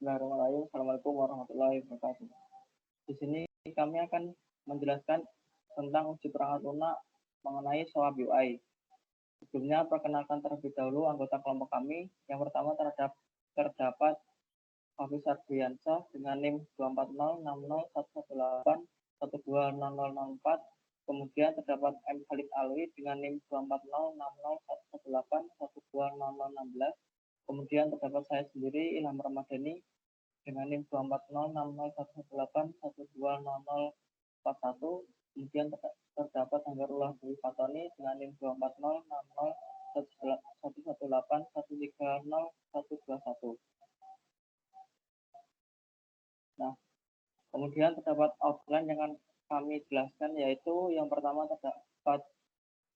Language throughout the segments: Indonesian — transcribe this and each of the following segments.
Bismillahirrahmanirrahim. Assalamualaikum warahmatullahi wabarakatuh. Di sini kami akan menjelaskan tentang uji perangkat lunak mengenai SOAP UI. Sebelumnya, perkenalkan terlebih dahulu anggota kelompok kami. Yang pertama terdapat Hafiz Ardiansyah dengan NIM 240601181200004. Kemudian terdapat M. Khalid Alwi dengan NIM 240601181200016. Kemudian terdapat saya sendiri, Ilham Ramadhani, dengan NIM 240601181200041. Kemudian terdapat Anggarullah Dwi Fatoni dengan NIM 240601181130121. Nah, kemudian terdapat outline yang akan kami jelaskan, yaitu yang pertama terdapat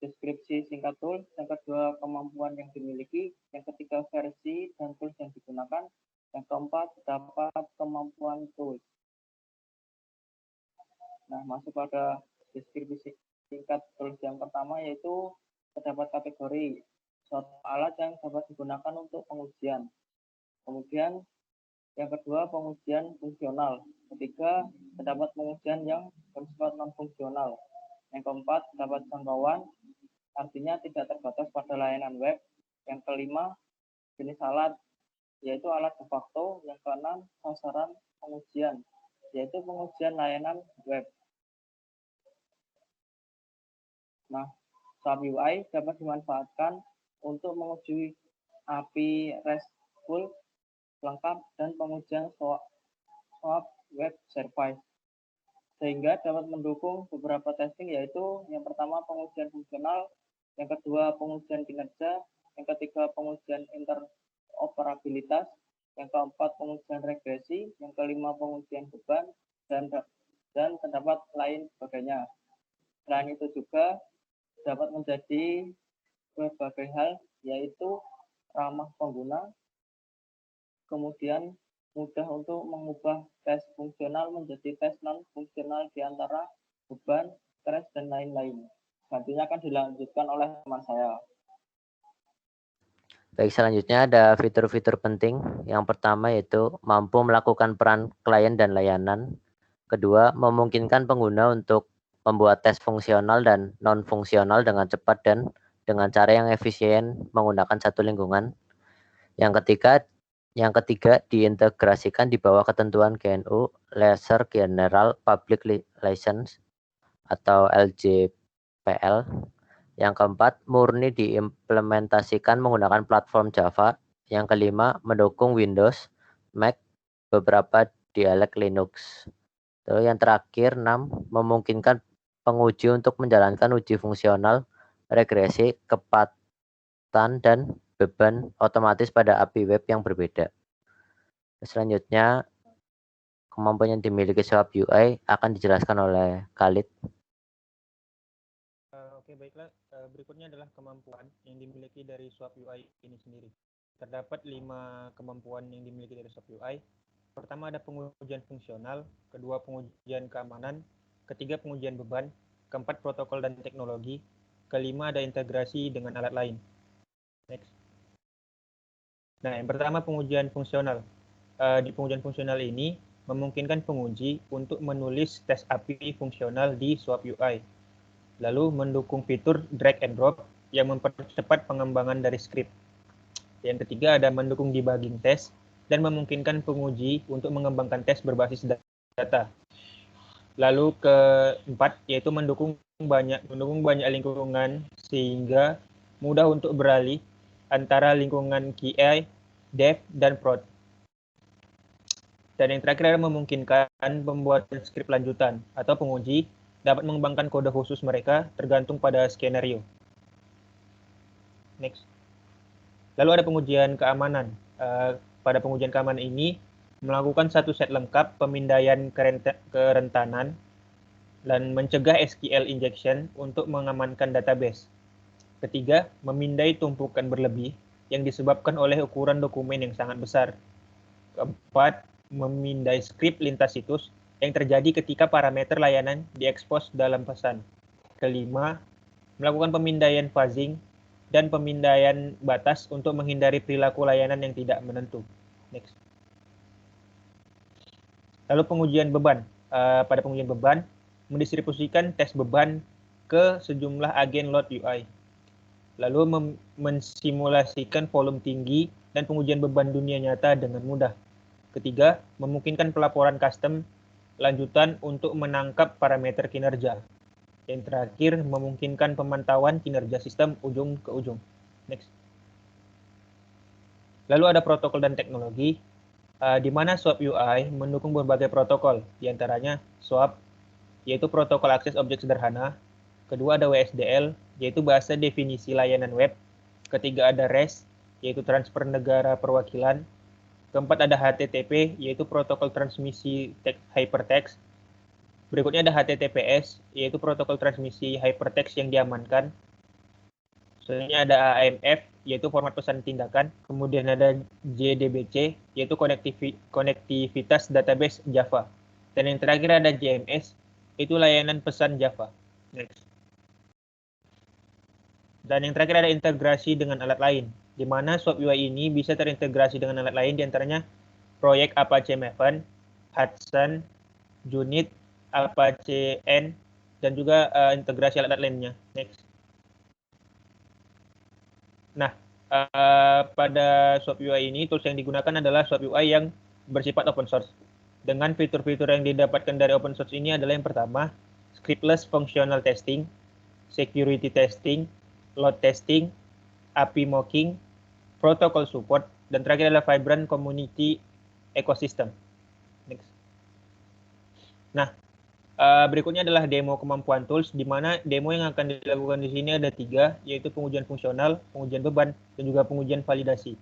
deskripsi singkat tools, yang kedua kemampuan yang dimiliki, yang ketiga versi dan tools yang digunakan, yang keempat terdapat kemampuan tools. Nah, masuk pada deskripsi singkat tools yang pertama, yaitu terdapat kategori suatu alat yang dapat digunakan untuk pengujian. Kemudian yang kedua, pengujian fungsional. Ketiga, terdapat pengujian yang bersifat non-fungsional. Yang keempat, terdapat jangkauan, artinya tidak terbatas pada layanan web. Yang kelima, jenis alat, yaitu alat de facto. Yang keenam, sasaran pengujian, yaitu pengujian layanan web. Nah, SOAP UI dapat dimanfaatkan untuk menguji API RESTful lengkap dan pengujian SOAP web service, sehingga dapat mendukung beberapa testing, yaitu yang pertama pengujian fungsional, yang kedua pengujian kinerja, yang ketiga pengujian interoperabilitas, yang keempat pengujian regresi, yang kelima pengujian beban, dan terdapat lain sebagainya. Selain itu juga dapat menjadi berbagai hal, yaitu ramah pengguna, kemudian mudah untuk mengubah tes fungsional menjadi tes non-fungsional di antara beban, stres, dan lain-lain. Nantinya akan dilanjutkan oleh teman saya. Baik, selanjutnya ada fitur-fitur penting. Yang pertama yaitu mampu melakukan peran klien dan layanan. Kedua, memungkinkan pengguna untuk membuat tes fungsional dan non-fungsional dengan cepat dan dengan cara yang efisien menggunakan satu lingkungan. Yang ketiga, diintegrasikan di bawah ketentuan GNU Leisure General Public License atau LGPL. Yang keempat, murni diimplementasikan menggunakan platform Java. Yang kelima, mendukung Windows, Mac, beberapa dialek Linux. Lalu yang terakhir, 6, memungkinkan penguji untuk menjalankan uji fungsional, regresi, kecepatan, dan beban otomatis pada API web yang berbeda. Selanjutnya, kemampuan yang dimiliki SOAP UI akan dijelaskan oleh Khalid. Oke, baiklah. Berikutnya adalah kemampuan yang dimiliki dari SOAP UI ini sendiri. Terdapat 5 kemampuan yang dimiliki dari SOAP UI. Pertama ada pengujian fungsional, kedua pengujian keamanan, ketiga pengujian beban, keempat protokol dan teknologi, kelima ada integrasi dengan alat lain. Next. Nah, yang pertama pengujian fungsional. Di pengujian fungsional ini memungkinkan penguji untuk menulis tes API fungsional di SOAP UI. Lalu mendukung fitur drag and drop yang mempercepat pengembangan dari script. Yang ketiga ada mendukung debugging test dan memungkinkan penguji untuk mengembangkan tes berbasis data. Lalu keempat yaitu mendukung banyak lingkungan sehingga mudah untuk beralih antara lingkungan QA, dev, dan prod. Dan yang terakhir adalah memungkinkan pembuatan skrip lanjutan atau penguji dapat mengembangkan kode khusus mereka tergantung pada skenario. Next. Lalu ada pengujian keamanan. Pada pengujian keamanan ini melakukan satu set lengkap pemindaian kerentanan dan mencegah SQL injection untuk mengamankan database. Ketiga, memindai tumpukan berlebih yang disebabkan oleh ukuran dokumen yang sangat besar. Keempat, memindai skrip lintas situs yang terjadi ketika parameter layanan diekspos dalam pesan. Kelima, melakukan pemindaian fuzzing dan pemindaian batas untuk menghindari perilaku layanan yang tidak menentu. Next. Lalu pengujian beban. Pada pengujian beban, mendistribusikan tes beban ke sejumlah agen load UI. Lalu mensimulasikan volume tinggi dan pengujian beban dunia nyata dengan mudah. Ketiga, memungkinkan pelaporan custom lanjutan untuk menangkap parameter kinerja. Yang terakhir, memungkinkan pemantauan kinerja sistem ujung ke ujung. Next. Lalu ada protokol dan teknologi, di mana SWAP UI mendukung berbagai protokol, diantaranya SWAP, yaitu protokol akses objek sederhana. Kedua ada WSDL, yaitu bahasa definisi layanan web. Ketiga ada REST, yaitu transfer negara perwakilan. Keempat ada HTTP, yaitu protokol transmisi hypertext. Berikutnya ada HTTPS, yaitu protokol transmisi hypertext yang diamankan. Selanjutnya ada AMF, yaitu format pesan tindakan. Kemudian ada JDBC, yaitu konektivitas database Java. Dan yang terakhir ada JMS, itu layanan pesan Java. Next. Dan yang terakhir ada integrasi dengan alat lain, di mana SWAP UI ini bisa terintegrasi dengan alat lain, diantaranya proyek Apache Maven, Hudson, Junit, Apache N, dan juga integrasi alat-alat lainnya. Next. Nah, pada SWAP UI ini, tools yang digunakan adalah SWAP UI yang bersifat open source. Dengan fitur-fitur yang didapatkan dari open source ini adalah yang pertama, scriptless functional testing, security testing, load testing, API mocking, protocol support, dan terakhir adalah vibrant community ecosystem. Next. Nah, berikutnya adalah demo kemampuan tools, di mana demo yang akan dilakukan di sini ada 3, yaitu pengujian fungsional, pengujian beban, dan juga pengujian validasi.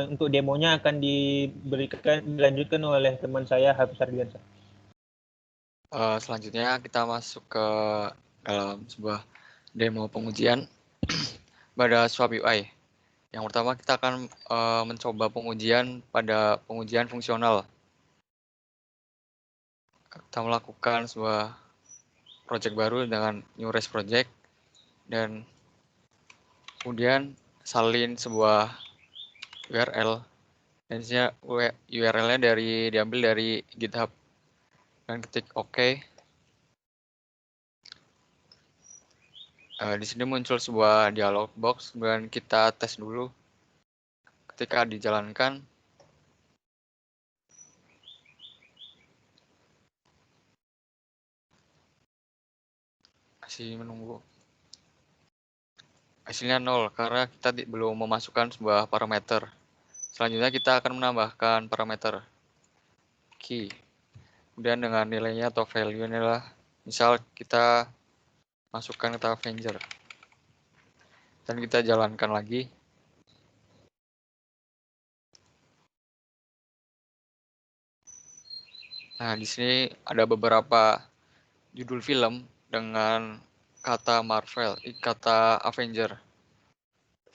Untuk demonya akan dilanjutkan oleh teman saya, Hafiz Ardiansyah. Selanjutnya kita masuk ke dalam sebuah demo pengujian pada SWAP UI. Yang pertama kita akan mencoba pengujian pada pengujian fungsional. Kita melakukan sebuah project baru dengan new REST project dan kemudian salin sebuah URL dan URL-nya diambil dari GitHub dan ketik OK. Di sini muncul sebuah dialog box dan kita tes dulu. Ketika dijalankan, masih menunggu. Hasilnya 0 karena kita belum memasukkan sebuah parameter. Selanjutnya kita akan menambahkan parameter key. Kemudian dengan nilainya atau value-nya adalah, misal kita masukkan kata Avenger. Dan kita jalankan lagi. Nah, di sini ada beberapa judul film dengan kata Marvel, kata Avenger.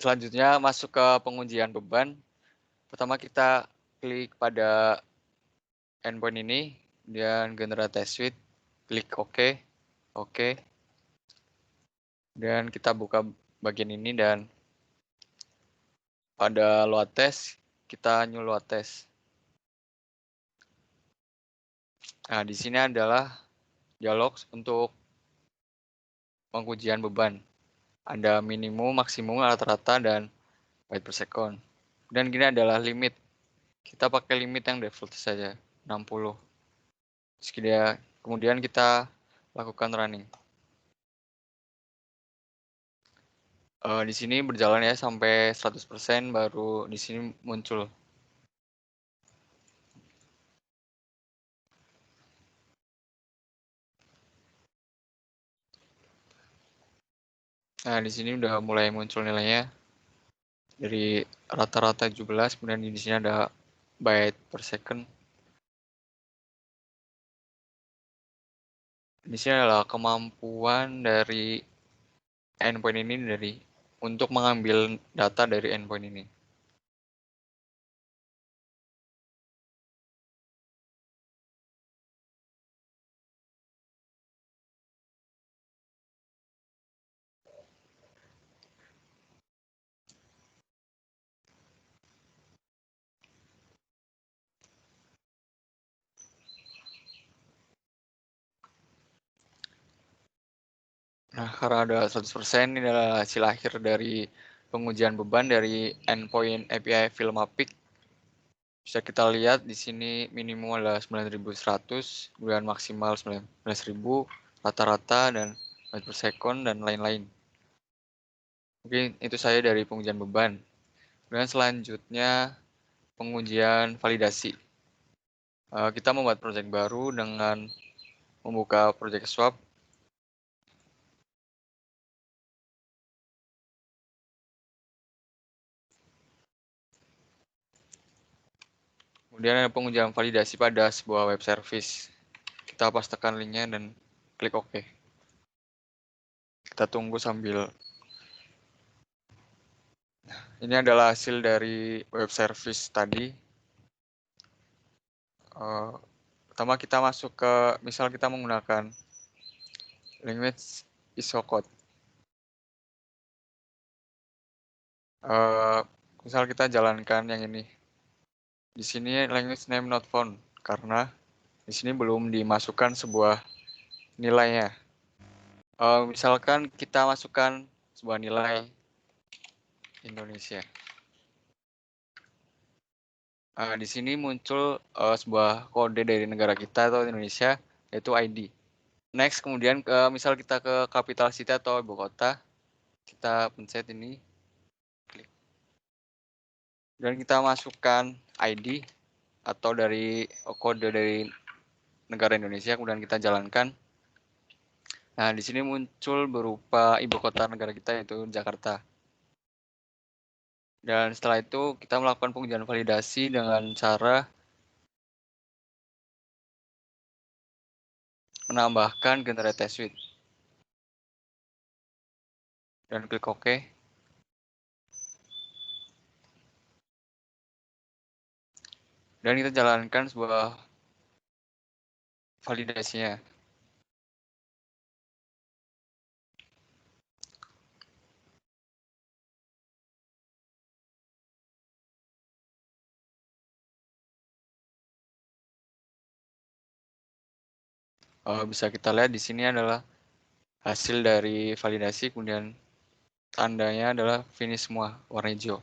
Selanjutnya masuk ke pengujian beban. Pertama kita klik pada endpoint ini dan generate test suite, klik OK, OK. Dan kita buka bagian ini dan pada load test kita new load test. Nah, di sini adalah dialog untuk pengujian beban. Ada minimum, maksimum, rata-rata, dan byte per second. Dan gini adalah limit. Kita pakai limit yang default saja, 60. Kemudian kita lakukan running. Di sini berjalan ya sampai 100%, baru di sini muncul. Nah, di sini udah mulai muncul nilainya dari rata-rata 17, kemudian di sini ada byte per second. Di sini adalah kemampuan dari endpoint ini untuk mengambil data dari endpoint ini. Nah, karena ada 100%, ini adalah hasil akhir dari pengujian beban dari endpoint API Filmatic. Bisa kita lihat di sini minimum adalah 9.100, kemudian maksimal 19.000, rata-rata dan menit per second dan lain-lain. Mungkin itu saya dari pengujian beban. Kemudian selanjutnya pengujian validasi. Kita membuat project baru dengan membuka project swap. Kemudian ada pengujian validasi pada sebuah web service. Kita pastekan linknya dan klik OK. Kita tunggu sambil. Ini adalah hasil dari web service tadi. Pertama kita masuk ke, misal kita menggunakan language isocode. Misal kita jalankan yang ini. Di sini language name not found karena di sini belum dimasukkan sebuah nilainya. Misalkan kita masukkan sebuah nilai Indonesia. Di sini muncul sebuah kode dari negara kita atau Indonesia, yaitu ID. Next, kemudian misal kita ke capital city atau ibu kota, kita pencet ini, klik. Dan kita masukkan ID atau dari kode dari negara Indonesia, kemudian kita jalankan. Nah, di sini muncul berupa ibu kota negara kita, yaitu Jakarta. Dan setelah itu kita melakukan pengujian validasi dengan cara menambahkan generate test suite. Dan klik OK. Dan kita jalankan sebuah validasinya. Bisa kita lihat di sini adalah hasil dari validasi, kemudian tandanya adalah finish semua, warna hijau.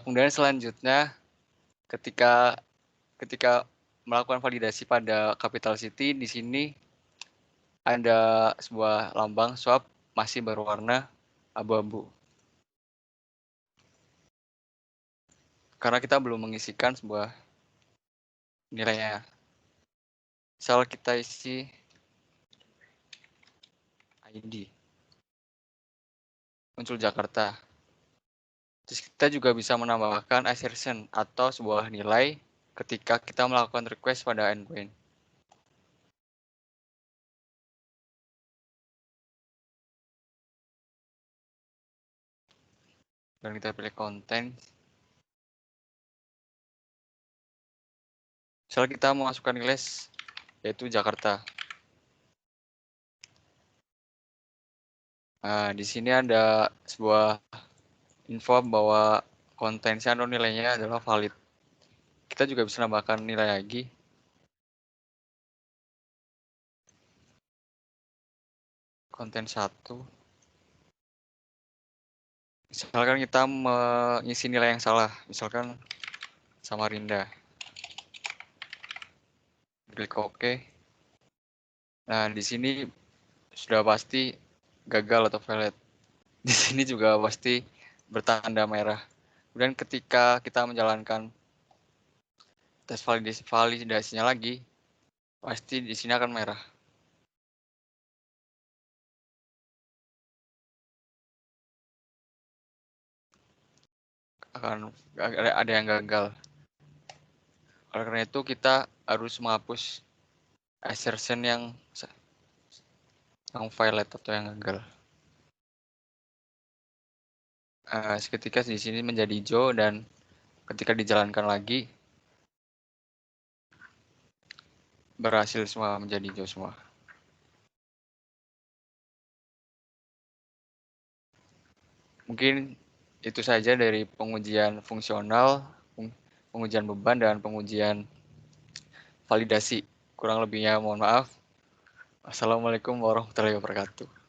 Kemudian selanjutnya, ketika melakukan validasi pada capital city, di sini ada sebuah lambang swap masih berwarna abu-abu. Karena kita belum mengisikan sebuah nilainya. Misal kita isi ID. Muncul Jakarta. Terus kita juga bisa menambahkan assertion atau sebuah nilai ketika kita melakukan request pada endpoint. Dan kita pilih content. Misal kita mau masukkan nilai yaitu Jakarta. Nah, di sini ada sebuah info bahwa kontennya atau nilainya adalah valid. Kita juga bisa nambahkan nilai lagi. Konten 1. Misalkan kita mengisi nilai yang salah, misalkan Samarinda. Klik OK. Nah, di sini sudah pasti gagal atau valid. Di sini juga pasti bertanda merah. Kemudian ketika kita menjalankan tes validasinya lagi, pasti di sini akan merah. Akan ada yang gagal. Oleh karena itu kita harus menghapus assertion yang valid atau yang gagal. Seketika di sini menjadi hijau dan ketika dijalankan lagi berhasil semua menjadi hijau semua. Mungkin itu saja dari pengujian fungsional, pengujian beban, dan pengujian validasi. Kurang lebihnya mohon maaf. Assalamualaikum warahmatullahi wabarakatuh.